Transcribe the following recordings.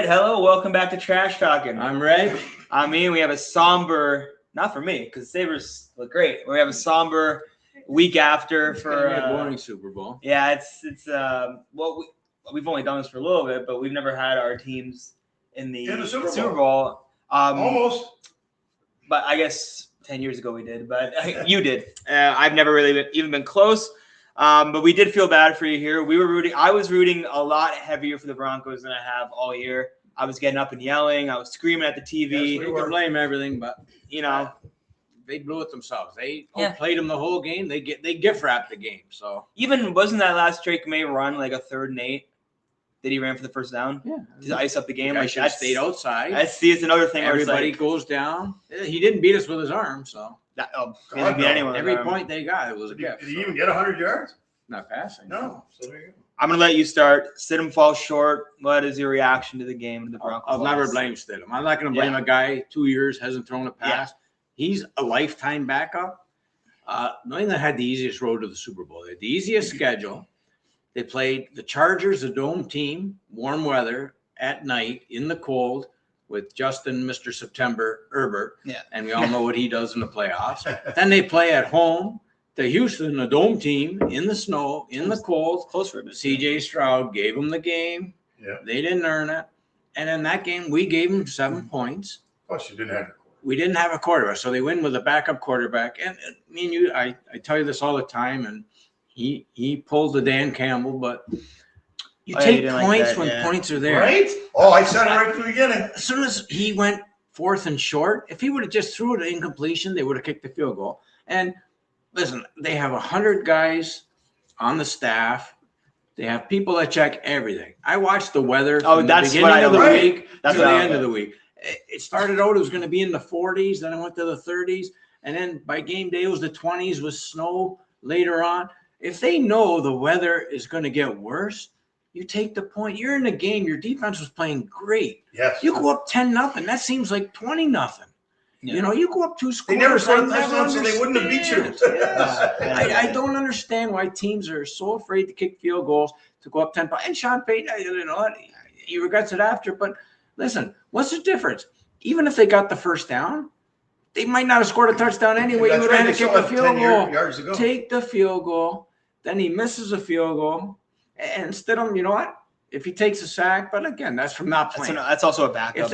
hello, welcome back to Trash Talkin. I'm Reg. I mean, we have a somber, not for me, because Sabres look great. We have a somber week after for a boring Super Bowl. Yeah, it's we've only done this for a little bit, but we've never had our teams in the Super Bowl. Almost. But I guess 10 years ago we did, but you did. I've never really even been close. But we did feel bad for you here. I was rooting a lot heavier for the Broncos than I have all year. I was getting up and yelling. I was screaming at the TV. Yes, we can blame everything, but they blew it themselves. They played them the whole game. They gift wrapped the game. So even wasn't that last Drake Maye run like a 3rd and 8 that he ran for the first down? Yeah, to ice up the game. Like that stayed outside. It's another thing. Everybody goes down. He didn't beat us with his arm, so he didn't beat anyone. Every point they got, it was a gift. Did he even get 100 yards? Not passing. No. So there you go. I'm gonna let you start. Stidham falls short. What is your reaction to the game? The Broncos. I'll never blame Stidham. I'm not going to blame a guy 2 years hasn't thrown a pass. Yeah. He's a lifetime backup. New England had the easiest road to the Super Bowl. They had the easiest schedule. They played the Chargers, a dome team, warm weather at night in the cold with Justin, Mr. September, Herbert. Yeah. And we all know what he does in the playoffs. Then they play at home. The Houston, a dome team, in the snow, in the cold. Close for a bit. CJ Stroud gave them the game. Yeah. They didn't earn it. And in that game, we gave them 7 points. Plus, you didn't have We didn't have a quarterback, so they win with a backup quarterback. And me and you, I tell you this all the time, and he pulled the Dan Campbell, but you take points when points are there. Right? Oh, I said it right from the beginning. As soon as he went 4th and short, if he would have just threw it incompletion, they would have kicked the field goal. And listen, they have 100 guys on the staff. They have people that check everything. I watched the weather from the beginning of the week to the end of the week. It started out, it was going to be in the 40s. Then it went to the 30s. And then by game day, it was the 20s with snow later on. If they know the weather is going to get worse, you take the point. You're in the game. Your defense was playing great. Yes. You go up 10-0. That seems like 20-0. Yeah. You go up 2 scores. They never scored a touchdown, so they wouldn't have beat you. I don't understand why teams are so afraid to kick field goals, to go up 10 points. And Sean Payton, he regrets it after. But listen, what's the difference? Even if they got the first down, they might not have scored a touchdown anyway. You would have had to kick the field goal. Take the field goal. Then he misses a field goal. And Stidham, you know what? If he takes a sack, but again, that's from not playing. That's also a backup. If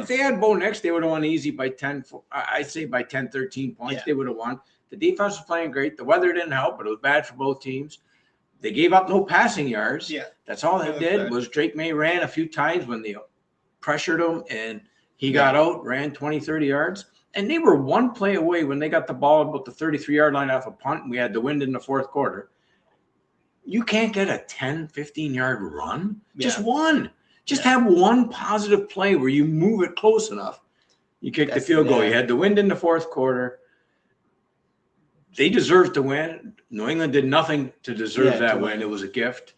they had Bo Nix, they would have won easy by 10. I'd say by 10, 13 points, they would have won. The defense was playing great. The weather didn't help, but it was bad for both teams. They gave up no passing yards. Yeah. That's all they did was Drake Maye ran a few times when they pressured him, and he got out, ran 20, 30 yards. And they were one play away when they got the ball about the 33-yard line off a punt, and we had the wind in the 4th quarter. You can't get a 10, 15-yard run. Just one. Just have one positive play where you move it close enough. You kick the field goal. You had the wind in the 4th quarter. They deserved to win. New England did nothing to deserve that win. It was a gift.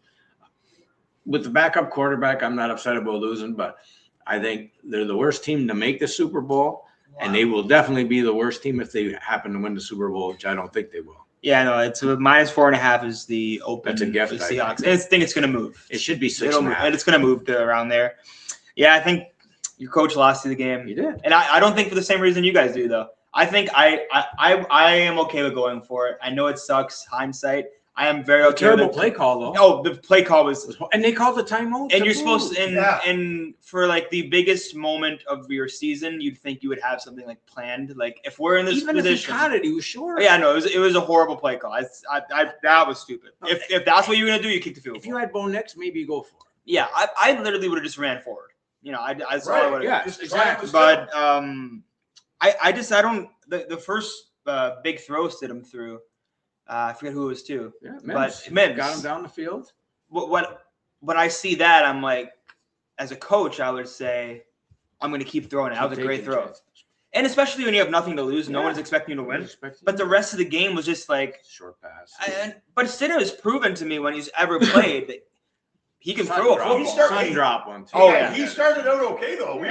With the backup quarterback, I'm not upset about losing, but I think they're the worst team to make the Super Bowl, and they will definitely be the worst team if they happen to win the Super Bowl, which I don't think they will. Yeah, no, it's -4.5 is the open. That's a gift. The Seahawks. I think it's going to move. It should be 6.5. And it's going to move to around there. Yeah, I think your coach lost you the game. He did. And I don't think for the same reason you guys do, though. I think I am okay with going for it. I know it sucks, hindsight. I am very okay. Terrible play call, though. Oh, the play call was, and they called the timeout. And you're supposed to, and for like the biggest moment of your season, you'd think you would have something like planned. Like if we're in this position, if he caught it, he was short. Yeah, no, it was a horrible play call. That was stupid. Okay. If that's what you're gonna do, you kick the field. If you had Bo Nix, maybe you go for it. Yeah, I literally would have just ran forward. I saw what. Yeah, exactly. But the first big throw Stidham threw. I forget who it was to. Yeah, but Mims got him down the field. When I see that, I'm like, as a coach, I would say, I'm going to keep throwing it. That was a great throw. And especially when you have nothing to lose, no one's expecting you to win. But the rest of the game was just like short pass. But Stidham has proven to me when he's ever played that he can throw a football. He drop one too. Oh yeah, he started out okay though.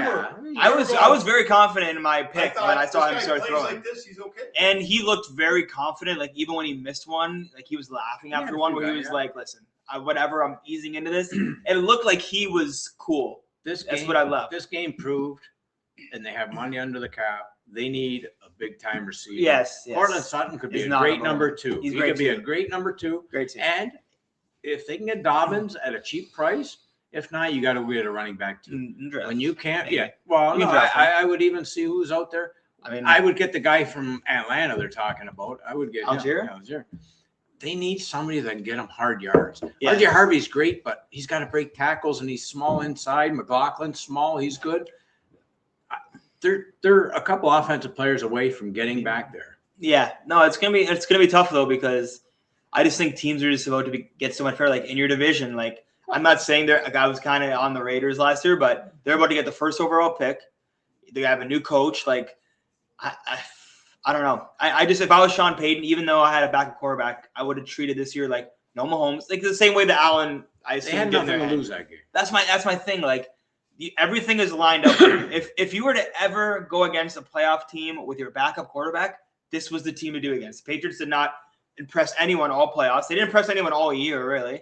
I was very confident in my pick when I saw him start throwing. Like this, he's okay. And he looked very confident. Like even when he missed one, like he was laughing after one where he was like, "Listen, whatever, I'm easing into this." And it looked like he was cool. That's what I love. This game proved, and they have money under the cap. They need a big time receiver. Yes. Cortland Sutton could be He's a not great number number two. He's He great could be a too. great number two. Great too. And if they can get Dobbins at a cheap price, if not, you got to get a running back too. When you can't, Maybe. Well, You no, can draft him. I would even see who's out there. I mean, I would get the guy from Atlanta they're talking about. I would get him. Algier? Algier. They need somebody that can get them hard yards. Yeah. RJ Harvey's great, but he's got to break tackles and he's small inside. McLaughlin's small. He's good. They're a couple offensive players away from getting back there. yeah, no, it's gonna be tough though, because I just think teams are just about to get so much better. Like in your division, like I'm not saying a guy was kind of on the Raiders last year, but they're about to get the first overall pick. They have a new coach. Like I don't know. I just, if I was Sean Payton, even though I had a backup quarterback, I would have treated this year like no Mahomes, like the same way that Allen. They had nothing to lose that game. That's my thing. Like everything is lined up. if you were to ever go against a playoff team with your backup quarterback, this was the team to do against. The Patriots did not impress anyone all playoffs. They didn't impress anyone all year, really.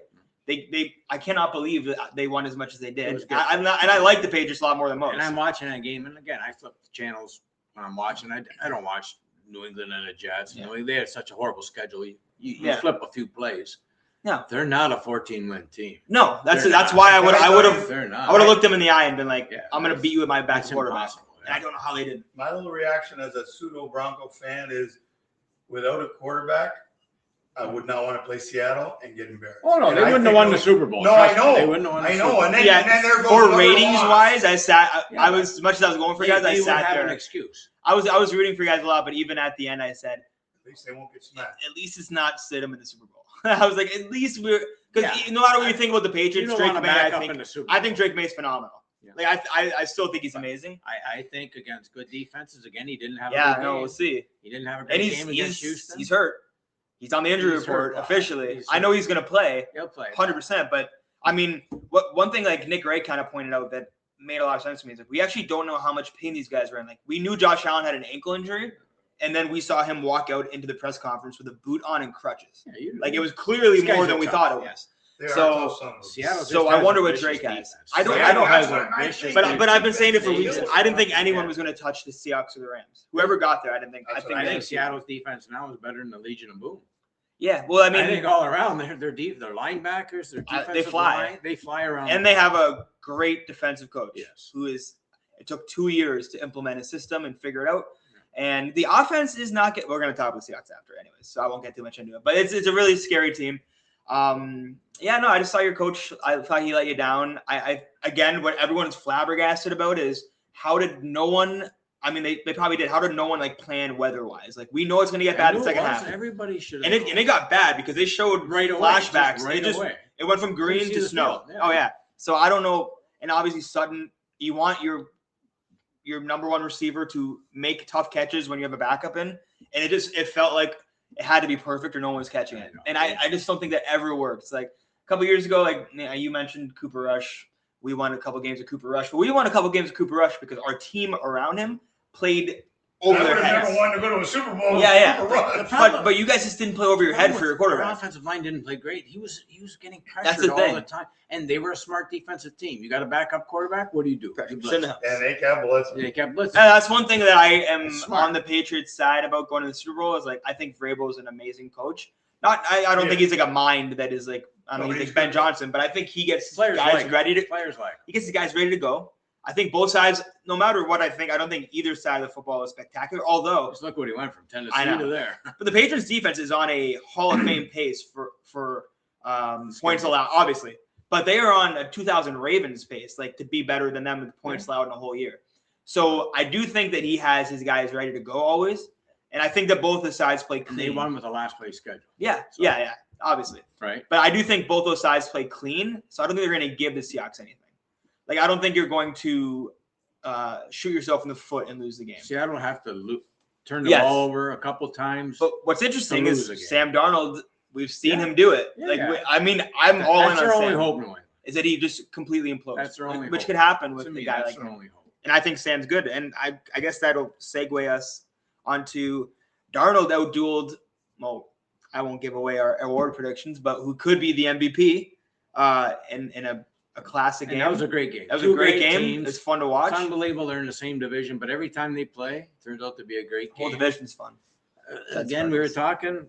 I cannot believe that they won as much as they did. I like the Patriots a lot more than most. And I'm watching that game, and again, I flip the channels when I'm watching. I don't watch New England and the Jets. Yeah. They had such a horrible schedule. You Yeah. flip a few plays. No. They're not a 14-win team. No, that's They're that's not. why I would have They're not. looked them in the eye and been like, Yeah, I'm gonna beat you with my back That's quarterback. impossible. And I don't know how they did. My little reaction as a pseudo Bronco fan is, without a quarterback, I would not want to play Seattle and get embarrassed. Oh no, And they I wouldn't think have won it the was- Super Bowl. No, Trust I me, know. They wouldn't have won the I Super know. Bowl. And then there goes For another ratings loss. wise, I sat. Yeah, I was, as much as I was going for you guys, I They would sat have an there. excuse. I was rooting for you guys a lot, but even at the end, I said, At least they won't get smacked. at least it's not Stidham in the Super Bowl. I was like, at least we're, because no matter what you think about the You Patriots, don't Drake want Maye, to back I up think in the Super Bowl. I think Drake Maye's phenomenal. Yeah. Like I still think he's amazing. I think against good defenses, again, he didn't have a Yeah, good no, game. we'll see. He didn't have a And great game against Houston. he's hurt. He's on the injury He's report hurt. officially. He's I know he's gonna play He'll play. 100%. But I mean, one thing like Nick Wright kind of pointed out that made a lot of sense to me is like we actually don't know how much pain these guys are in. Like we knew Josh Allen had an ankle injury, and then we saw him walk out into the press conference with a boot on and crutches. Yeah, Like it was clearly These guys more are than we tough, thought it yeah. was. They So, are tough sons of- Seattle just So I has wonder a what vicious Drake has. defense. I don't Seattle know. has That's a what I vicious think. But I've been saying it for They weeks. just- I didn't think anyone yeah. was going to touch the Seahawks or the Rams. Whoever got there, I didn't think. That's I think what I they- think Seattle's defense now is better than the Legion of Boom. Yeah, well, I I mean, think all around their linebackers, their defensive they fly. line, they fly around. and they have a great defensive coach. Yes. Who is? It took 2 years to implement a system and figure it out. And the offense is not. We're going to talk about the Seahawks after, anyways, so I won't get too much into it. But it's a really scary team. Yeah, no, I just saw your coach. I thought he let you down. I again, what everyone's flabbergasted about is how did no one? I mean, they probably did. How did no one like plan weather-wise? Like we know it's going to get bad in the second half, Everybody should. and it got bad because they showed right away. flashbacks. Right They just away. it went from green see to the snow. field, yeah. Oh yeah. So I don't know. And obviously Sutton, you want your number one receiver to make tough catches when you have a backup in, and it felt like it had to be perfect or no one was catching it. And I just don't think that ever works. Like a couple years ago, like you mentioned Cooper Rush. We won a couple games of Cooper Rush, but we won a couple games of Cooper Rush because our team around him played over I their would have heads. never wanted to go to a Super Bowl. Yeah. Super Rush. But you guys just didn't play over your head for your Our quarterback. offensive line didn't play great. He was getting That's pressured the all thing. the time, and they were a smart defensive team. You got a backup quarterback. What do? You blitz. Shouldn't have. And they kept blitzing. They kept blitzing. That's one thing that I am That's smart. on the Patriots side about going to the Super Bowl is like I think Vrabel is an amazing coach. I don't think he's like a mind that is like No, he's he's like Ben good. Johnson, but I think he gets Players guys like ready to Players like. he gets the guys ready to go. I think both sides, no matter what I think, I don't think either side of the football is spectacular. Although, Just look what he went from I Tennessee know. to there. but the Patriots defense is on a Hall of Fame pace for points allowed, obviously. But they are on a 2000 Ravens pace, like to be better than them with points allowed in a whole year. So I do think that he has his guys ready to go always, and I think that both the sides play And clean. they won with a last place schedule. Yeah, So- yeah, obviously. Right. But I do think both those sides play clean, so I don't think they're going to give the Seahawks anything. Like I don't think you're going to shoot yourself in the foot and lose the game. Seattle will have to turn the Yes. ball over a couple times. But what's interesting To is lose again. Sam Darnold. We've seen Yeah. him do it. Yeah, like yeah. I mean, I'm all in That's on their only Sam. hope, New England. Is that he just completely implodes? That's their only which hope. could happen with To a me, guy that's like their him. only hope. And I think Sam's good. And I guess that'll segue us onto Darnold outdueled. Well, I won't give away our award predictions, but who could be the MVP in a a classic And game. that was a great game. That was Two a great great game. teams. It's fun to watch. It's unbelievable they're in the same division, but every time they play, it turns out to be a great The whole game. division's fun. Again, we were talking.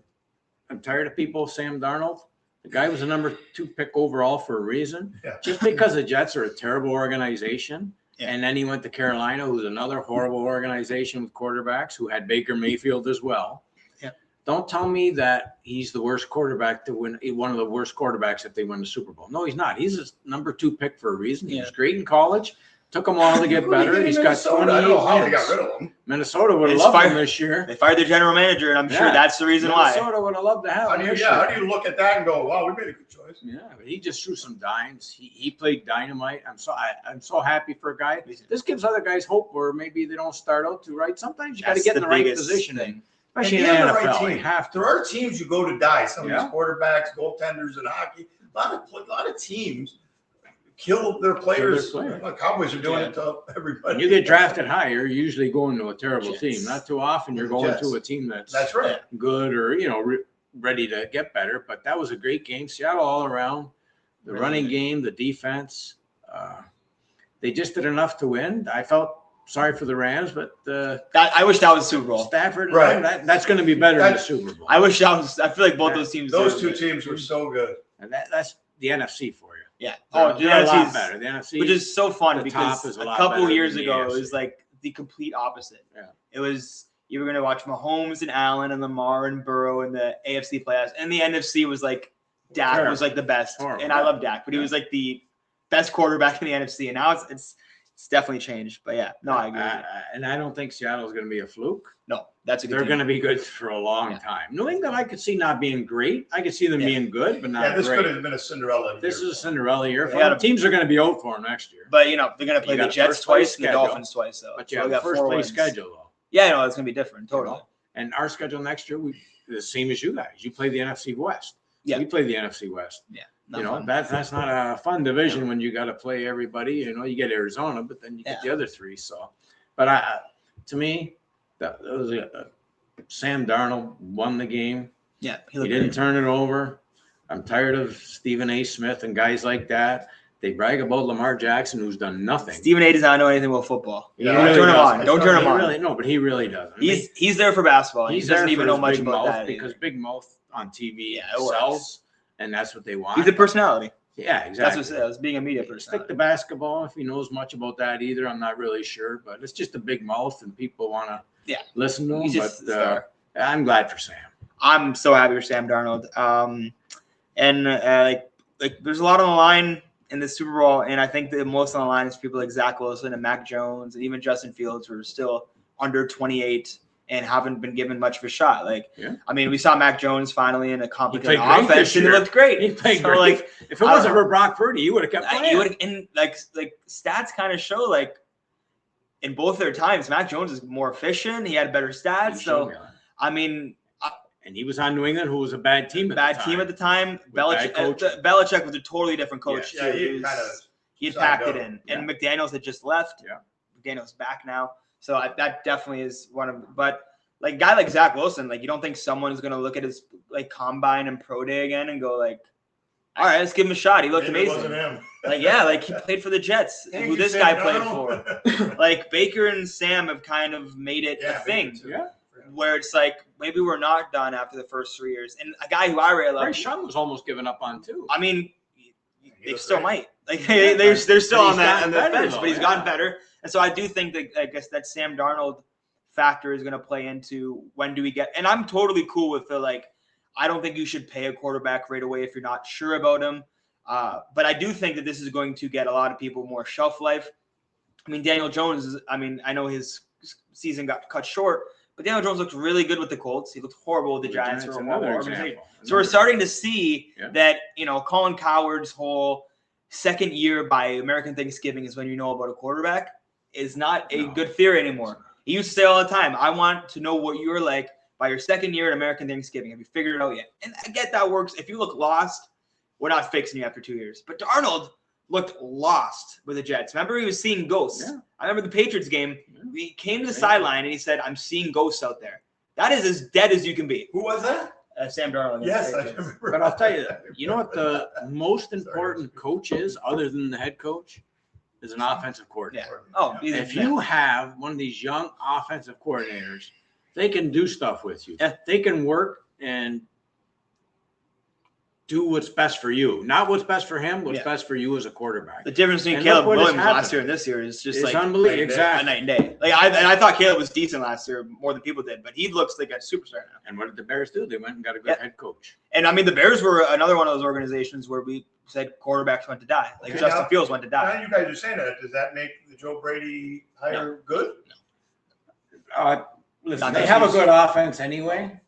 I'm tired of people. Sam Darnold, the guy was a number 2 pick overall for a reason. Yeah. Just because the Jets are a terrible organization, Yeah. and then he went to Carolina, who's another horrible organization with quarterbacks who had Baker Mayfield as well. Yeah. Don't tell me that he's the worst quarterback to win, one of the worst quarterbacks if they win the Super Bowl. No, he's not. He's a number 2 pick for a reason. He was great in college. Took him all to get better. He's got 28 I don't know how they wins. got rid of him. Minnesota would have It's loved him fired. this year. They fired their general manager, and I'm sure Yeah. that's the reason why. Minnesota would have loved to have How him do you, this yeah, year. how do you look at that and go, wow, we made a good choice? Yeah, but he just threw some dimes. He played dynamite. I'm so happy for a guy. This gives other guys hope where maybe they don't start out too right. Sometimes you got to That's get in the right biggest position, thing. especially in And the you have the right NFL. team. You have to. There are teams you go to die. Some of Yeah. these quarterbacks, goaltenders in hockey, a lot of teams kill their players. players. The Cowboys are doing it to everybody. When you get drafted higher, you're usually going to a terrible Jets. team. Not too often you're going Jets. to a team that's That's right. good or ready to get better. But that was a great game. Seattle all around. The Really running good. game, the defense. They just did enough to win. I felt sorry for the Rams, but I wish that was the Super Bowl. Stafford, Right. that's going to be better in the Super Bowl. I wish that was. I feel like both those teams. Those deserve two it. teams were so good. And that's the NFC for you. Yeah. They're, Oh, the they're a lot NFC 's better. The NFC, which is so fun the because top is a a lot couple better years than the ago it AFC. was like the complete opposite. Yeah. It was you were going to watch Mahomes and Allen and Lamar and Burrow in the AFC playoffs, and the NFC was like Dak Terrible. was like the best, Horrible. and I love Dak, but he was like the best quarterback in the NFC, and now it's definitely changed. But yeah, no, I agree. with you. and I don't think Seattle's going to be a fluke. No, that's a good. They're team. going to be good for a long Yeah. time. New England, I could see not being great. I could see them Yeah. being good, but Yeah, not this great. could have been a Cinderella This year. is a Cinderella year. They got a- Teams are going to be out for them next year. But they're going to play You the got a Jets first place twice and the schedule. Dolphins twice, though. But you So have we a got first 4 place wins. schedule, though. Yeah, no, it's going to be different. Totally. You know? And our schedule next year, the same as you guys. You play the NFC West. Yeah. We play the NFC West. Not fun. That's not a fun division when you got to play everybody. You get Arizona, but then you get Yeah. the other three. So, but to me, that was Sam Darnold won the game. Yeah, He didn't turn it over. I'm tired of Stephen A. Smith and guys like that. They brag about Lamar Jackson, who's done nothing. Stephen A. does not know anything about football. He Yeah, Don't really turn him doesn't. on. Don't turn him He on. really, no, but he really doesn't. He's there for basketball. He He's doesn't there even for know his much big about mouth that because either. big mouth on TV Yeah, it works. sells, and that's what they want. He's a personality. Yeah, exactly. That's what it is. Being a media Stick personality. to basketball. If he knows much about that either, I'm not really sure. But it's just a big mouth, and people want to listen to him. He's just But a star. I'm glad for Sam. I'm so happy for Sam Darnold. There's a lot on the line in the Super Bowl, and I think the most on the line is people like Zach Wilson and Mac Jones and even Justin Fields, who are still under 28 and haven't been given much of a shot. I mean, we saw Mac Jones finally in a competent played great offense, this and he year. looked great. He played So, great. If it I wasn't don't for Brock Purdy, you would have kept playing. You would, and stats kind of show in both their times, Mac Jones is more efficient. He had better stats. So I mean, and he was on New England, who was a bad team. bad team at the time. bad coaching. Belichick was a totally different coach. Yeah, too. He had packed it in, and McDaniels had just left. Yeah, McDaniels back now, so that definitely is one of. But a guy like Zach Wilson, you don't think someone's gonna look at his combine and pro day again and go all right, let's give him a shot. He looked Maybe it amazing. wasn't him. He played for the Jets, Thank who you, this Sam guy played Darnold. for. Baker and Sam have kind of made it a thing. Yeah. Where it's maybe we're not done after the first 3 years. And a guy who I really love. Bryce Young was almost given up on too. I mean, they was still great. might. They're still on he's the gotten better, bench, though, but he's yeah. gotten better. And so I do think that Sam Darnold factor is going to play into when do we get. And I'm totally cool with I don't think you should pay a quarterback right away if you're not sure about him. But I do think that this is going to get a lot of people more shelf life. I mean, Daniel Jones, I know his season got cut short, but Daniel Jones looked really good with the Colts. He looked horrible with the Giants for a while. So we're starting to see that, Colin Cowherd's whole second year by American Thanksgiving is when you know about a quarterback is not a good theory anymore. He used to say all the time, I want to know what you're like by your second year at American Thanksgiving. Have you figured it out yet? And I get that works. If you look lost, we're not fixing you after 2 years. But Darnold looked lost with the Jets. Remember, he was seeing ghosts. Yeah. I remember the Patriots game. He came to the sideline and he said, I'm seeing ghosts out there. That is as dead as you can be. Who was that? Sam Darnold. Yes, against I the Patriots. remember. But I'll tell you, you know what the most important coach is, other than the head coach, is an offensive coordinator. Yeah. Oh, he's If you have one of these young offensive coordinators, they can do stuff with you. Yeah. They can work and do what's best for you. Not what's best for him, what's best for you as a quarterback. the difference between And Caleb look what has Williams last happened. year and this year is just It's like unbelievable. a Exactly. night and day. Like I thought Caleb was decent last year more than people did, but he looks like a superstar now. And what did the Bears do? They went and got a good head coach. And I mean, the Bears were another one of those organizations where we said quarterbacks went to die. Like Okay, Justin now- Fields went to die. Now you guys are saying that. Does that make the Joe Brady hire good? Listen, Not they that have a he's- good offense anyway.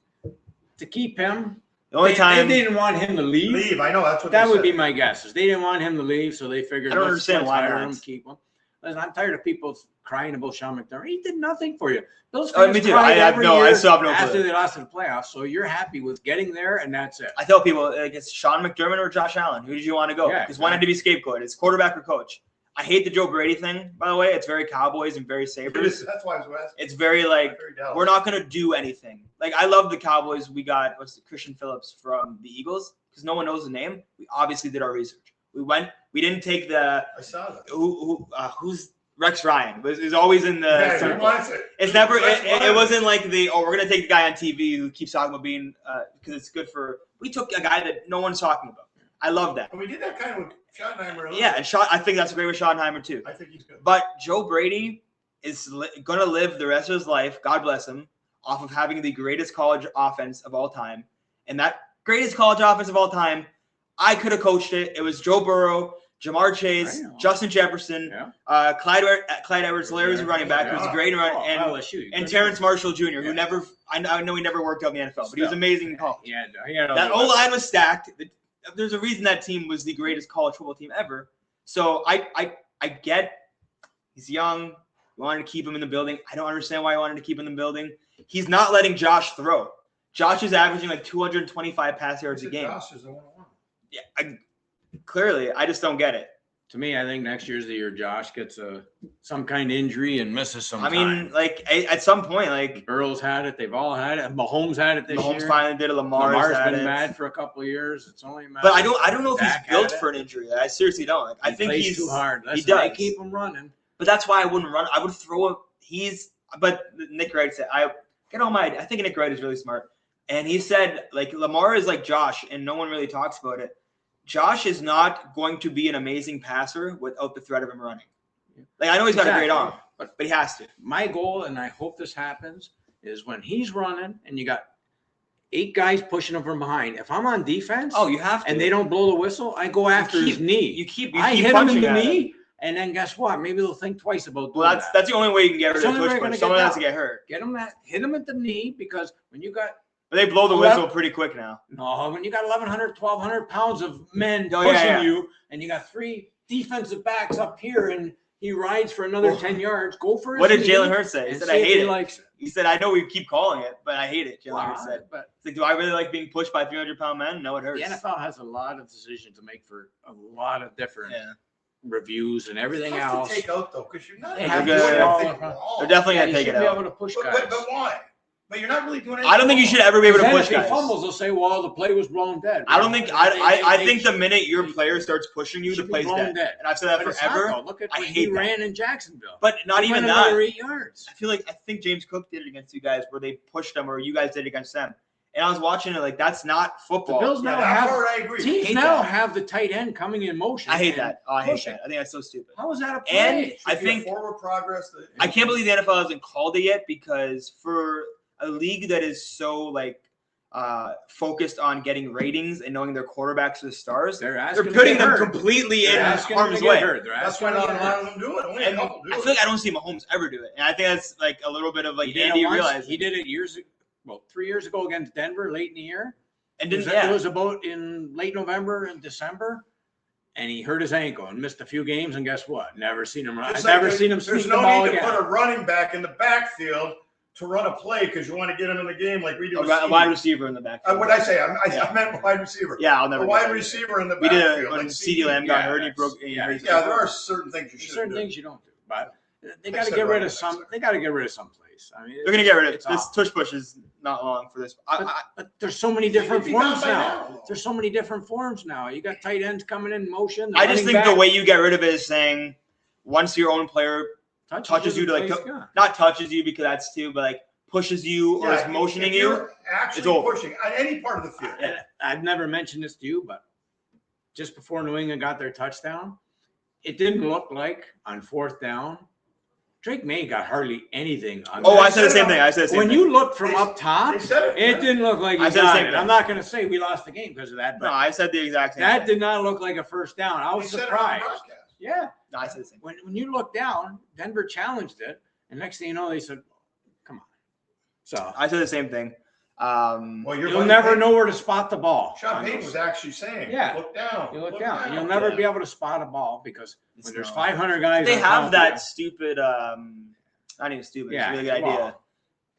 To keep him, The only time they didn't want him to leave. Leave. I know that's what That they would said. be my guess. Is they didn't want him to leave, so they figured I don't let's understand why hire not. him, keep him. Listen, I'm tired of people crying about Sean McDermott. He did nothing for you. Those Oh, fans me too. cried I have every no- year I still have no after clue. they lost in the playoffs. So you're happy with getting there, and that's it. I tell people like it's Sean McDermott or Josh Allen. Who did you want to go? Yeah, Because one had to be scapegoat. It's quarterback or coach. I hate the Joe Brady thing, by the way. It's very Cowboys and very Sabres. That's why I was asking. It's very like Very Dallas. we're not gonna do anything. Like I love the Cowboys. We got Christian Phillips from the Eagles because no one knows the name. We obviously did our research. We didn't take the I saw that. who's Rex Ryan is always in the Yeah, he circle. wants it. It's never Rex it Ryan. wasn't like we're gonna take the guy on TV who keeps talking about being because it's good for. We took a guy that no one's talking about. I love that. And we did that kind of with Schottenheimer. a little Yeah, bit. and I think that's great with Schottenheimer too. I think he's good. But Joe Brady is going to live the rest of his life, God bless him, off of having the greatest college offense of all time. And that greatest college offense of all time, I could have coached it. It was Joe Burrow, Jamar Chase, Justin Jefferson, Clyde Edwards-Helaire was a running back who was a great run, and Terrence Marshall Jr., who never – I know he never worked out in the NFL, but he was amazing in college. That O-line was stacked. There's a reason that team was the greatest college football team ever. So I get he's young. You wanted to keep him in the building. I don't understand why you wanted to keep him in the building. He's not letting Josh throw. Josh is averaging like 225 pass yards a game. Josh is the one. Yeah, clearly, I just don't get it. To me, I think next year's the year Josh gets some kind of injury and misses some time. I mean, like at some point, like Burrow's had it, they've all had it. Mahomes had it this Mahomes year. finally did it. Lamar's been had it. bad for a couple of years. It's only a matter. But I don't know if Dak he's built had it. for an injury. I seriously don't. Like, I think plays he's too hard. He Listen, does. They keep him running. But that's why I wouldn't run. I would throw him. But Nick Wright said, I think Nick Wright is really smart. And he said, like, Lamar is like Josh, and no one really talks about it. Josh is not going to be an amazing passer without the threat of him running. Like, I know he's got a great arm, but he has to. My goal, and I hope this happens, is when he's running and you got 8 guys pushing him from behind. If I'm on defense, Oh, you have to. and they don't blow the whistle, I go after his knee. You keep I hit him in punching the at him. knee, and then guess what? Maybe they'll think twice about doing Well, that. that's the only way you can get rid It's of the the only way push you're push. gonna Someone get has to down. get hurt. Hit him at the knee, because when you got But they blow the Oh, whistle that- pretty quick now. when you got 1,100, 1,200 pounds of men Oh, pushing yeah. you, and you got 3 defensive backs up here, and he rides for another 10 yards, go for his What did knee Jalen Hurts say? He and said, see I if hate he it. likes it. He said, I know we keep calling it, but I hate it, Jalen Wow, Hurts said. but It's like, do I really like being pushed by 300-pound men? No, it hurts. the NFL has a lot of decisions to make for a lot of different Yeah. reviews and everything Tough else. to take out though, because you're not They have doing to anything all- wrong. They're definitely Yeah, going you to take should it be out. able to push But, guys. but why? But you're not really doing anything. I don't think you wrong. should ever be able to Then push if he guys. fumbles, they'll say, well, the play was blown dead. I don't think They- I they- think the minute your player starts pushing you, the should be play's blown dead. And I've said that But it's not, forever. though. Look at I when hate he that. ran in Jacksonville. But not He even went that. another 8 yards. I think James Cook did it against you guys where they pushed them, or you guys did it against them. And I was watching it like that's not The football. Bills Yeah, now that have part I agree. teams hate now that. have the tight end coming in motion. I hate and that. Oh, I hate pushing. that. I think that's so stupid. How is that a play? And I Should be a think forward progress. I can't believe the NFL hasn't called it yet, because for a league that is so like focused on getting ratings and knowing their quarterbacks are the stars, they're they're putting them completely in harm's way. They're That's asking why not a them lot of them do it. Only a And couple do I it. feel like I don't see Mahomes ever do it. And I think that's like a little bit of like He did Andy it once. realized. He did it 3 years ago against Denver late in the year. And It was, didn't, it was about in late November and December, and he hurt his ankle and missed a few games. And guess what? Never seen him run. Just I've like never seen him There's sneak no the ball need to again. put a running back in the backfield to run a play because you want to get him in the game like we do. a with wide Steve. receiver in the back. What did I say? I Yeah. meant wide receiver. Yeah, I'll never. A get wide that. receiver in the We did backfield. it when like CeeDee Lamb got Yeah, hurt. He that's- broke. yeah, Yeah, there are certain things you There's should certain do. things you don't do, but they Except got to get rid running of some. backs. They got to get rid of some plays. place. I mean, They're gonna get rid of it's this. awful. Tush push is not long for this. But there's so many different They'd be gone forms by now. now. There's so many different forms now. You got tight ends coming in motion. I just think the way you get rid of it is saying once your own player touches you to like not touches you because that's too, but like pushes you or is motioning if you. you're actually it's over. pushing on any part of the field. And I've never mentioned this to you, but just before New England got their touchdown, it didn't look like on 4th down, Drake Maye got hardly anything on Oh, that. I said the same thing. I said the same When thing. you look from up top, They said it didn't look like he I said the got same it. thing. I'm not going to say we lost the game because of that, No, but I said the exact same that thing. did not look like a first down. I was They said it on the surprised. broadcast. Yeah. No, I said the same. When you look down, Denver challenged it, and next thing you know, they said, "Come on." So I said the same thing. Well, you'll never know where to spot the ball. Sean Payton was actually saying, Yeah. look down. You look down, and you'll never be able to spot a ball because when there's not. 500 guys, They on have top that of stupid. Not even stupid. Yeah, It's a really good well,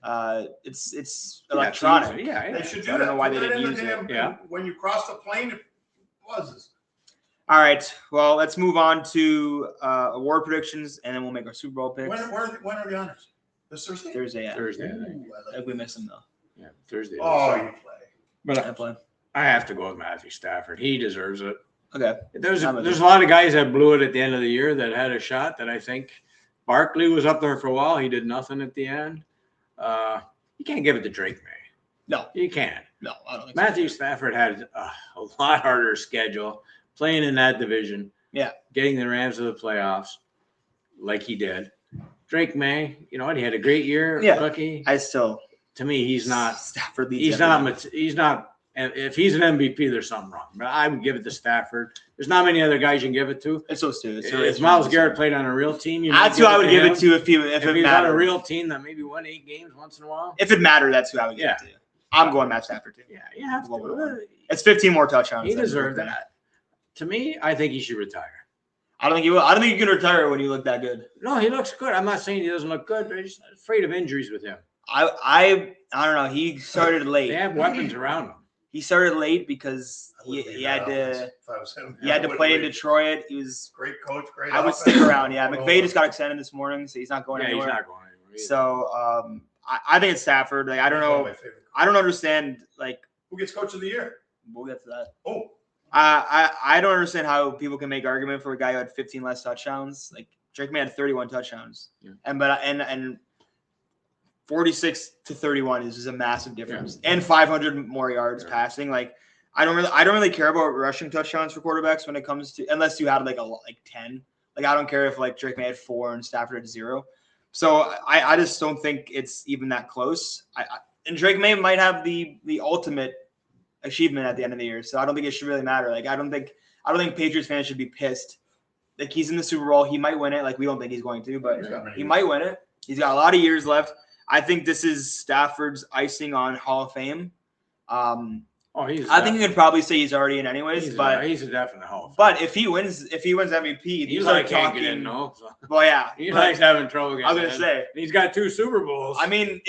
idea. It's it's electronic. easy. Yeah, They should So do I don't that. know why Put they that didn't in the use it. damn- Yeah. When you cross the plane, it buzzes. All right. Well, let's move on to award predictions, and then we'll make our Super Bowl picks. When are the honors? This Thursday? Thursday. Yeah. Thursday. I think. Ooh, I I think we missed them though. Yeah, Thursday. Oh, you play. But I play. I have to go with Matthew Stafford. He deserves it. Okay. There's I'm with a you. lot of guys that blew it at the end of the year that had a shot that I think Barkley was up there for a while. He did nothing at the end. You can't give it to Drake Maye. No. You can't. No, I don't think Matthew Stafford had a lot harder schedule playing in that division. Yeah. Getting the Rams to the playoffs like he did. Drake Maye, you know what? He had a great year. Yeah. Rookie. so. To me, he's not. Stafford leads. He's not. He's not. And if he's an MVP, there's something wrong. But I would give it to Stafford. There's not many other guys you can give it to. It's so stupid. If Myles Garrett played on a real team, That's who I would give it to if If it he's on a mattered. real team that maybe won 8 games once in a while. If it mattered, that's who I would give it to. I'm going Matt Stafford too. Yeah, you have to. It's 15 more touchdowns. He deserved that. To me, I think he should retire. I don't think you will. I don't think you can retire when you look that good. No, he looks good. I'm not saying he doesn't look good, but I'm just afraid of injuries with him. I don't know. He started They late. have weapons around him. He started late because I wouldn't he leave had that to. offense if I was him. He had to I play in wouldn't leave. Detroit. He was. Great coach, great I would offense. stick around. Yeah, Going McVay over. just got extended this morning, so he's not going Yeah, he's anywhere. not going anywhere. Either. So I think it's Stafford. Like I don't He's one of know. my favorite. I don't understand. Like Who gets coach of the year? we'll get to that. Oh, I don't understand how people can make argument for a guy who had 15 less touchdowns. Like Drake Maye had 31 touchdowns, Yeah. and 46 to 31 is just a massive difference, and 500 more yards passing. Like I don't really care about rushing touchdowns for quarterbacks when it comes to unless you had like 10. Like I don't care if like Drake Maye had 4 and Stafford had 0. So I just don't think it's even that close. And Drake Maye might have the ultimate achievement at the end of the year. So I don't think it should really matter. Like I don't think Patriots fans should be pissed. Like he's in the Super Bowl, he might win it. Like we don't think he's going to, but he might win it. He's got a lot of years left. I think this is Stafford's icing on Hall of Fame. I think you could probably say he's already in anyways, but he's a definite Hall of Fame. But if he wins MVP, He's like can't get in, no. So. Well, yeah, He likes having trouble getting I was gonna in. say He's got 2 Super Bowls. I mean,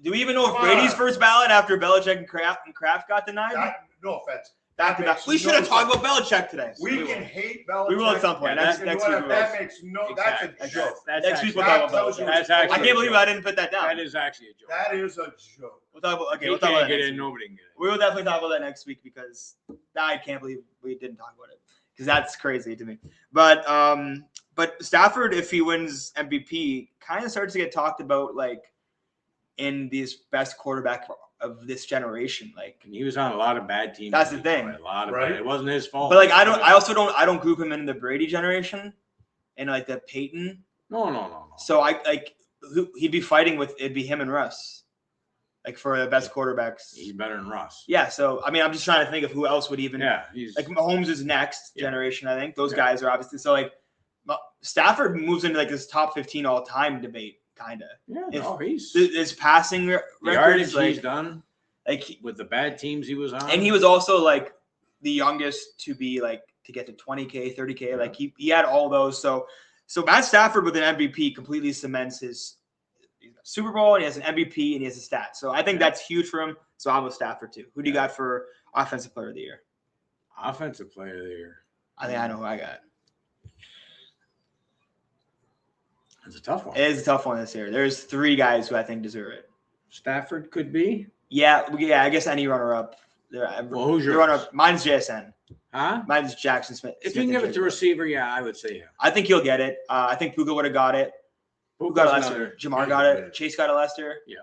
do we even know if Brady's first ballot after Belichick and Kraft got denied? no offense. Back to back. We should have talked about Belichick today. We can hate Belichick. We will at some point. Next week. That makes no. That's a joke. Next week we'll talk about Belichick. That's I actually can't believe I didn't put that down. That is actually a joke. That is a joke. We'll talk about. Okay, He we'll talk about can't that get next in. week. Nobody can get in. We will definitely talk about that next week because I can't believe we didn't talk about it because that's crazy to me. But Stafford, if he wins MVP, kind of starts to get talked about like in these best quarterback of this generation. Like And he was on a lot of bad teams. That's the thing. A lot of Right. bad. It wasn't his fault. But like I don't group him in the Brady generation and like the Peyton. No. So he'd be fighting with it'd be him and Russ, like for the best quarterbacks. He's better than Russ. Yeah. So I mean, I'm just trying to think of who else would even. Yeah, he's Like Mahomes is next generation. I think those Yeah. guys are obviously so like Stafford moves into like this top 15 all time debate kind of. he's His passing the record yardage is like he's done like with the bad teams he was on. and he was also like the youngest to be like to get to 20K, 30K. Yeah. Like he had all those. So Matt Stafford with an MVP completely cements his Super Bowl and he has an MVP and he has a stat. So I think that's huge for him. So I'm with Stafford too. Who do you got for Offensive Player of the Year? Offensive Player of the Year. I think I know who I got. It's a tough one. It is a tough one this year. There's 3 guys who I think deserve it. Stafford could be. Yeah. I guess any runner-up. Well, who's your runner-up? Mine's JSN. Huh? Mine's Jackson Smith. If you can give it to receiver, yeah, I would say yeah. I think he'll get it. I think Puka would have got it. Who got it Lester? Jamar got it. Chase got it Lester. Yeah.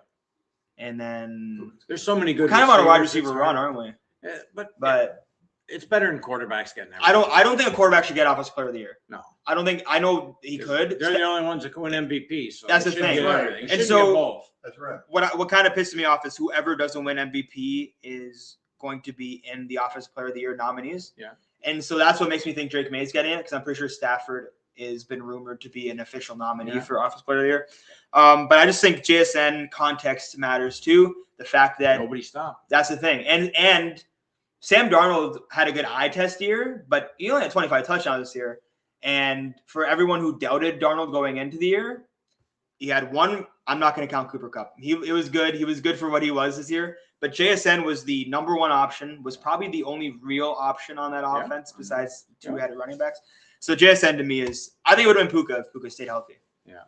And then there's so many good. We're kind of on a wide receiver run, aren't we? Yeah, but it's better than quarterbacks getting that. I don't think a quarterback should get Offensive Player of the Year. No. I know he could. They're the only ones that can win MVP. So that's the thing. Right. And so both. That's right. What kind of pisses me off is whoever doesn't win MVP is going to be in the Offensive Player of the Year nominees. Yeah. And so that's what makes me think Drake Maye is getting it, because I'm pretty sure Stafford has been rumored to be an official nominee for Offensive Player of the Year. But I just think JSN context matters too. The fact that nobody stopped. That's the thing. And Sam Darnold had a good eye test year, but he only had 25 touchdowns this year. And for everyone who doubted Darnold going into the year, he had one. I'm not going to count Cooper Kupp. It was good. He was good for what he was this year. But JSN was the number 1 option, was probably the only real option on that offense besides 2 headed running backs. So JSN to me is, I think it would have been Puka if Puka stayed healthy. Yeah.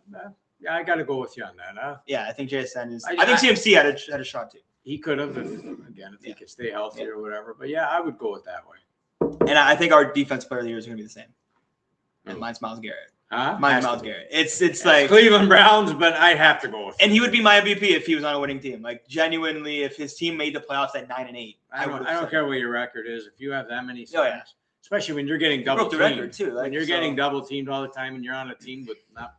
Yeah, I got to go with you on that. Huh? Yeah, I think JSN is. I think CMC had a shot too. He could have, if he could stay healthy or whatever. But yeah, I would go with that way. And I think our defense player of the year is going to be the same. And mine's Myles Garrett. Huh? Mine's Myles Garrett. It's like Cleveland Browns, but I'd have to go with him. And he would be my MVP if he was on a winning team. Like genuinely, if his team made the playoffs at 9-8, I don't care what your record is. If you have that many sacks, Oh, yeah. especially when you're getting double broke the teamed, record too. Like, when you're getting double teamed all the time, and you're on a team with not.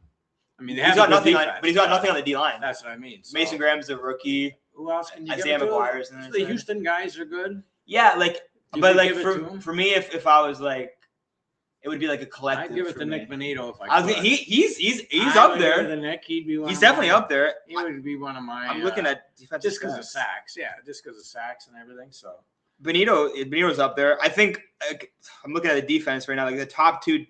I mean, they he's have got a good nothing on, defense, but he's got nothing on the D line. That's what I mean. So, Mason Graham's a rookie. who else can you Isaiah give it to? McGuire's in there. The Houston guys are good. Yeah, like, You but could like give it to him? for me, if I was like, it would be like a collective. I'd give it for to me. Nick Bonito if I I was could. he's up there. The Nick, he'd be one. He's of definitely mine. up there. He would be one of my. I'm looking at defensive just because of stats. sacks. Yeah, just because of sacks and everything. So Benito's up there. I think I'm looking at the defense right now. Like the top 2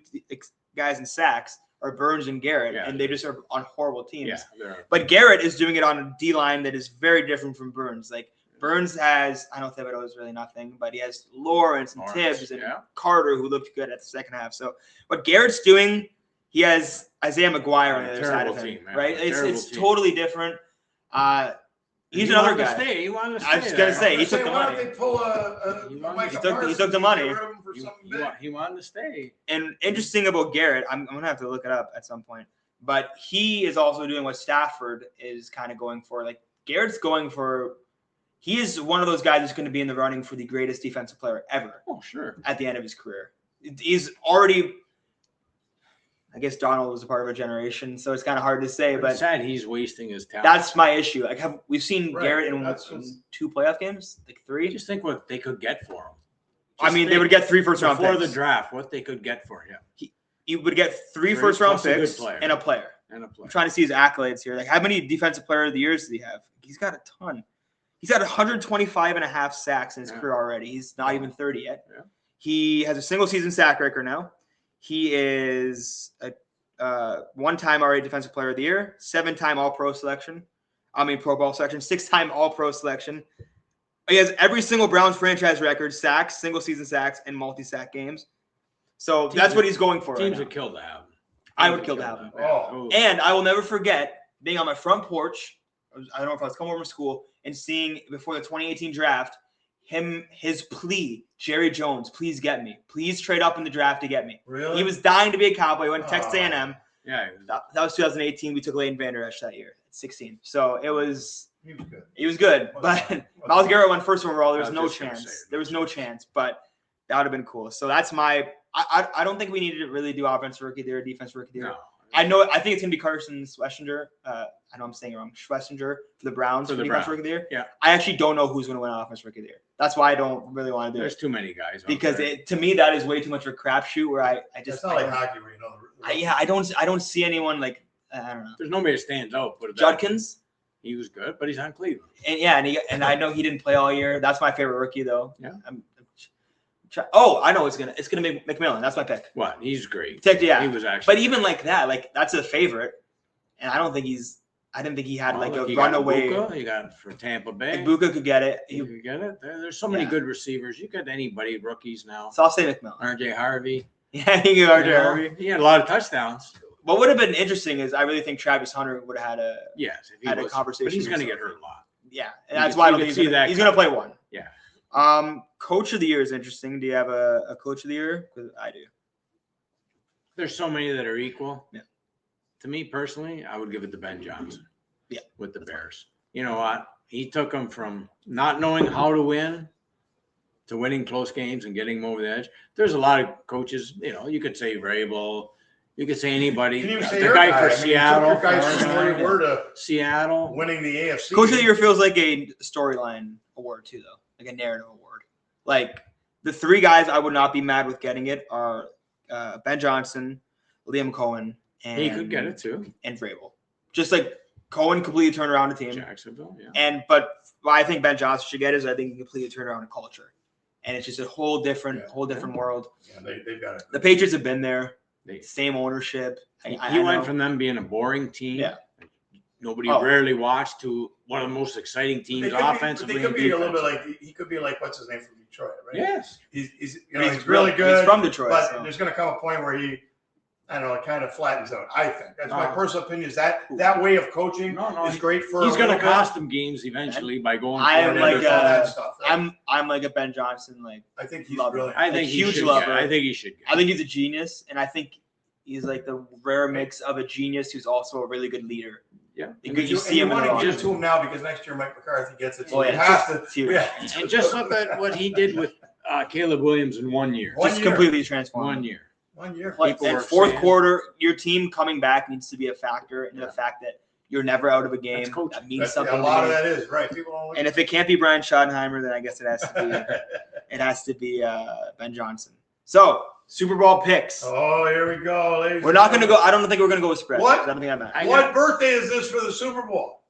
guys in sacks are Burns and Garrett, and they just are on horrible teams. yeah. But Garrett is doing it on a D line that is very different from Burns. Like Burns has, I know Thibodeau is really nothing, but he has Lawrence and Tibbs and Carter, who looked good at the second half. So what Garrett's doing, he has Isaiah McGuire on the other side of him, right? It's totally different. He's another guy. He wanted to stay. I was just gonna say he took the Why money. don't they pull He took the money. He wanted to stay. And interesting about Garrett, I'm gonna have to look it up at some point. But he is also doing what Stafford is kind of going for. Like Garrett's going for. He is one of those guys who's going to be in the running for the greatest defensive player ever. Oh, sure. At the end of his career, he's already. I guess Donald was a part of a generation, so it's kind of hard to say. But it's sad he's wasting his talent. That's my issue. Like, we've seen Garrett in 2 playoff games, like 3. Just think what they could get for him. I mean, they would get 3 first-round picks before the draft. What they could get for him. You would get 3 first-round picks and a player. I'm trying to see his accolades here. Like, how many defensive player of the years does he have? He's got a ton. He's got 125 and a half sacks in his career already. He's not even 30 yet. Yeah. He has a single-season sack record now. He is a 1-time RA Defensive Player of the Year, 7-time All-Pro selection. Pro Bowl selection, 6-time All-Pro selection. He has every single Browns franchise record, sacks, single-season sacks, and multi-sack games. So that's what he's going for. Teams would kill to have him. I would kill to have him. Oh. And I will never forget being on my front porch. I don't know if I was coming home from school and seeing before the 2018 draft his plea, Jerry Jones, please get me. Please trade up in the draft to get me. Really? He was dying to be a Cowboy. He went to Texas A&M. Yeah. That was 2018. We took Leighton Vander Esch that year at 16. So it was. He was good. He was good. But Myles Garrett went first overall. There was no chance. There was no chance. But that would have been cool. So that's my. I don't think we needed to really do offense rookie of the year, defense rookie of the year. No. I think it's gonna be Carson Schlesinger. I know I'm saying it wrong. Schlesinger for the Browns for defense rookie of the year. Yeah. I actually don't know who's gonna win offense rookie of the year. That's why I don't really want to do There's it. too many guys. Because to me that is way too much of a crapshoot. Where I just. It's not like hockey where you know. I don't see anyone like I don't know. There's nobody that stands out. Judkins. He was good, but he's on Cleveland. And I know he didn't play all year. That's my favorite rookie though. Yeah. I know it's gonna be McMillan. That's my pick. What? He's great. Yeah. He was actually. But even like that, like that's a favorite, and I didn't think he had like a runaway. You got for Tampa Bay. Ibuka could get it. You could get it. There's so many good receivers. You got anybody rookies now. So I'll say McMillan. RJ Harvey. Yeah, you go RJ Harvey. He had a lot of touchdowns. what would have been interesting is I really think Travis Hunter would have Yes, if he had a was, conversation. but he's going to with get hurt a lot. Yeah, You and that's could- why I you don't could think see that he's going to play one. Yeah. Coach of the year is interesting. Do you have a coach of the year? 'Cause I do. There's so many that are equal. Yeah. To me personally, I would give it to Ben Johnson. Yeah. With the Bears. You know what? He took them from not knowing how to win to winning close games and getting them over the edge. There's a lot of coaches, you could say Vrabel, you could say anybody. Can you The say your guy guy? for I mean, Seattle. you took your guys from where you were to Seattle. winning the AFC. Coach of the year feels like a storyline award too, though, like a narrative award. Like the three guys I would not be mad with getting it are Ben Johnson, Liam Cohen, and He could get it too. and Vrabel. Just like Cohen completely turned around the team, Jacksonville, yeah. but what I think Ben Johnson should get is I think he completely turned around a culture, and it's just a whole different world. Yeah, they've got it. The Patriots have been there, They- same ownership. He went from them being a boring team. Yeah. Nobody Oh. rarely watched to one of the most exciting teams offensively. They could and be a little bit defensively. like he could be like what's his name from Detroit, right? Yes. He's He's really good. He's from Detroit, but so. there's going to come a point where he, I don't know, it kind of flattens out. I think that's my No. personal opinion. Is that way of coaching No, is great for. He's a going to little bit. cost them games eventually by going. I am for it like and all a- that stuff. Right? I'm like a Ben Johnson. Like I think he's love it. brilliant. I think a he huge should lover. get it. I think he should get I think he's a genius, and I think he's like the rare mix of a genius who's also a really good leader. Yeah. Because you see him in want the to locker give it to room. him now because next year Mike McCarthy gets it. So Oh, he yeah. has to. It's huge. Yeah. And just look at what he did with Caleb Williams in 1 year. One Just year. completely transformed. 1 year. 1 year. Like, People and were fourth saying- quarter, your team coming back needs to be a factor in Yeah. the fact that you're never out of a game. That's coaching. That means That's, something. a lot to of me. that is right. People don't. And if it can't be Brian Schottenheimer, then I guess it has to be Ben Johnson. So Super Bowl picks. Oh, here we go, ladies. We're not going to go. I don't think we're going to go with spread. What? I don't think I'm at. What birthday is this for the Super Bowl?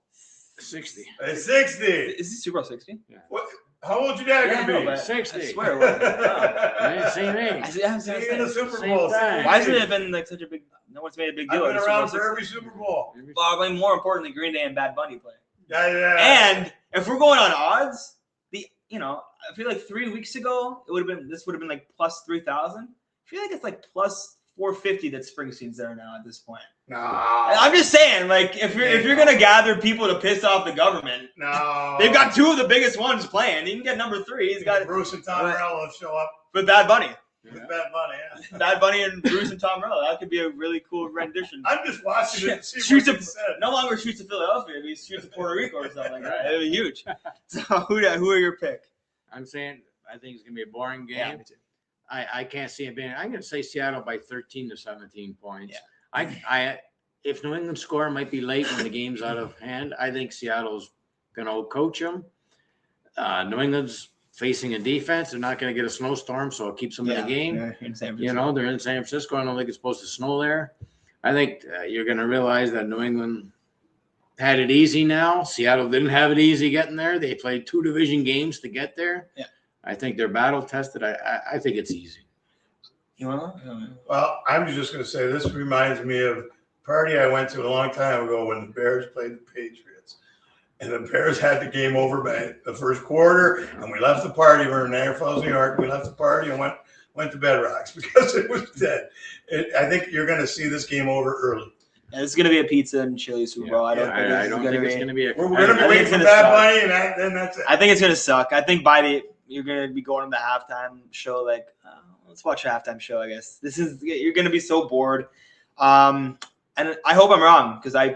60. It's 60. Is this Super Bowl 60? What? How old your dad Yeah, gonna no, be? but 60. I swear. It wasn't. Yeah, same age. See you in the Super Same Bowl. time. Why hasn't it been like such a big? No one's made a big I've deal. been of the Super Bowl around for 60. every Super Bowl. Well, I mean, more importantly, Green Day and Bad Bunny play. Yeah. And if we're going on odds, I feel like 3 weeks ago this would have been like plus 3,000. I feel like it's like plus 450 that Springsteen's there now at this point. No. I'm just saying, like if you're gonna gather people to piss off the government, No. they've got two of the biggest ones playing. You can get number 3. He's got Bruce and Tom Morello show up with Bad Bunny. with Bad Bunny. Yeah. Bad Bunny and Bruce and Tom Morello. That could be a really cool rendition. I'm just watching it to see Streets what of he said. no longer Streets of Philadelphia, it'd be Streets of Puerto Rico or something like that. It'd be huge. So who are your pick? I'm saying I think it's going to be a boring game. Yeah, me too. I can't see it being. I'm going to say Seattle by 13 to 17 points. Yeah. If New England score might be late when the game's out of hand, I think Seattle's going to coach them. New England's facing a defense. They're not going to get a snowstorm, so it keeps them in the game. Yeah, in San Francisco. You know, they're in San Francisco. I don't think it's supposed to snow there. I think you're going to realize that New England had it easy now. Seattle didn't have it easy getting there. They played 2 division games to get there. Yeah. I think they're battle tested. I think it's easy. You want Well, I'm just going to say this reminds me of a party I went to a long time ago when the Bears played the Patriots. And the Bears had the game over by the first quarter, and we left the party. We were in Niagara Falls, New York. We left the party and went to Bed Rocks because it was dead. I think you're going to see this game over early. Yeah, this is going to be a pizza and chili Super Bowl. I don't think it's going to be a. We're going to be think waiting it's for gonna Bad suck. Bunny, and then that's it. I think it's going to suck. I think you're going to be going to the halftime show like, let's watch a halftime show, I guess. You're going to be so bored. And I hope I'm wrong because I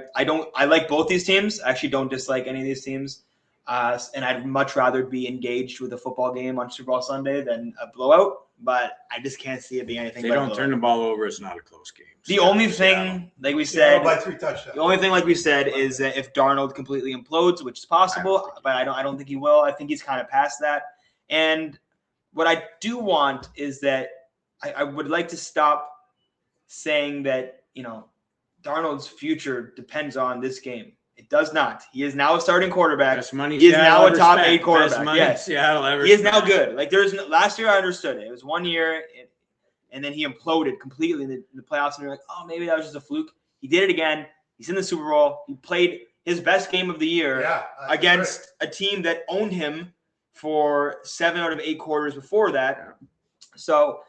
like both these teams. I actually don't dislike any of these teams. And I'd much rather be engaged with a football game on Super Bowl Sunday than a blowout. But I just can't see it being anything. They but a don't blowout. turn the ball over. It's not a close game. The only thing, like we said, by 3 touchdowns. the only thing, like we said, is that if Darnold completely implodes, which is possible, but I don't think he will. I think he's kind of past that. And what I do want is that I would like to stop saying that, Darnold's future depends on this game. It does not. He is now a starting quarterback. Best money He is Seattle now a ever top spent. 8 quarterback. Best money Yes. Seattle ever He is now spent. good. Like last year, I understood it. It was 1 year, and then he imploded completely in the playoffs. And you're like, oh, maybe that was just a fluke. He did it again. He's in the Super Bowl. He played his best game of the year against a team that owned him for 7 out of 8 quarters before that. Yeah. So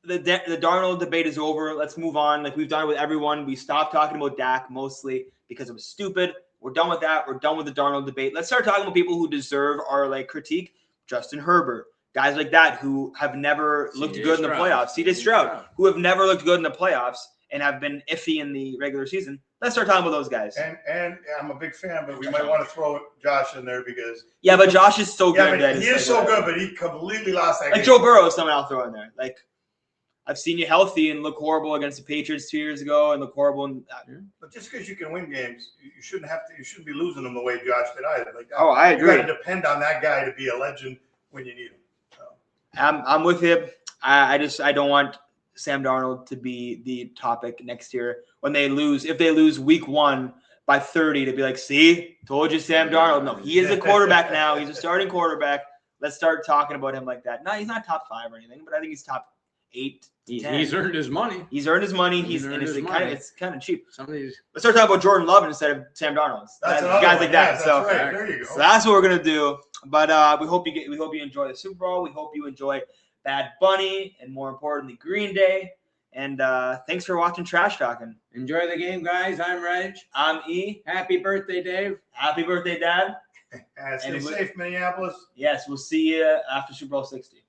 the Darnold debate is over. Let's move on. Like we've done it with everyone. We stopped talking about Dak mostly because it was stupid. We're done with that. We're done with the Darnold debate. Let's start talking about people who deserve our like critique. Justin Herbert, guys like that who have never looked good in the playoffs. CJ Stroud, who have never looked good in the playoffs and have been iffy in the regular season. Let's start talking about those guys. And I'm a big fan, but we might want to throw Josh in there because but Josh is so good. But he is so good, but he completely lost that game. Like Joe Burrow is someone I'll throw in there. Like I've seen you healthy and look horrible against the Patriots 2 years ago, and look horrible. But just because you can win games, you shouldn't have to. You shouldn't be losing them the way Josh did either. Like that. Oh, I agree. You got to depend on that guy to be a legend when you need him. So. I'm with him. I don't want Sam Darnold to be the topic next year when they lose. If they lose week 1 by 30, to be like, see, told you Sam Darnold. No, he is a quarterback now. He's a starting quarterback. Let's start talking about him like that. No, he's not top 5 or anything, but I think he's top 8. He's earned his money. He's earned his money. It's kind of cheap. Let's start talking about Jordan Love instead of Sam Darnold. Guys like that. So, right. There you go. So that's what we're gonna do. But we hope you enjoy the Super Bowl. We hope you enjoy Bad Bunny and more importantly Green Day. And thanks for watching Trash Talking. Enjoy the game, guys. I'm Reg. I'm E. Happy birthday, Dave. Happy birthday, Dad. Stay safe, Minneapolis. Yes, we'll see you after Super Bowl 60.